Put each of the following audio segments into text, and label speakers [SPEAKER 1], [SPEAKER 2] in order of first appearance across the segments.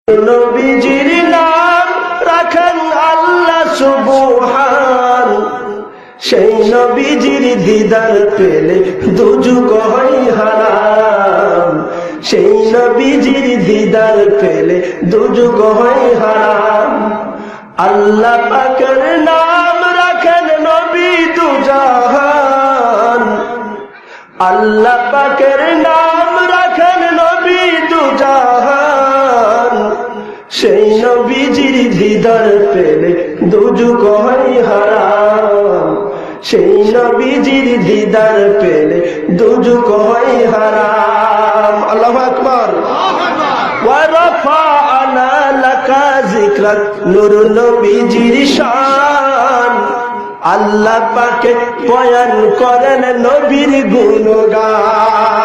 [SPEAKER 1] নবীজির নাম রাখেন আল্লাহ সুবহান, সেই নবীজির দিদার পেলে দুযুগ হয় হারাম, সেই নবীজির দিদার পেলে দুযুগ হয় হারাম। আল্লাহ পাকের নাম রাখেন নবী দুজাহান, আল্লাহ পাকের নাম রাখেন নবী দুজাহান, সেই নবীজির দিদার পেলে দুযুগ হয় হারাম, সেই নবীজির দিদার পেলে দুযুগ হয় হারাম। আল্লাহু আকবার। ওয়া রাফা'না লাকা যিকরাক, নূর নবীজির শান, আল্লাহ পাকে বয়ান করেন নবীর গুণগান।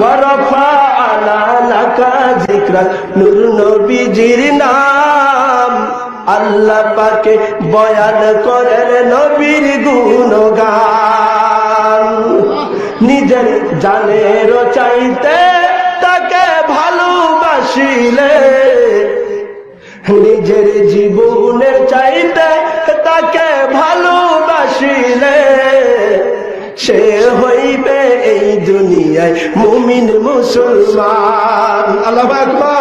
[SPEAKER 1] ওয়া রাফা'না লাকা যিকরাক, নূর নবীজির নাম, আল্লাহ পাকে বয়ান করেন নবীর গুণগান। নিজের জানের চাইতে তাকে ভালোবাসিলে, নিজের জীবনের চাইতে তাকে ভালোবাসিলে, সে হইবে এই দুনিয়ায় মুমিন মুসলমান। আল্লাহু আকবার।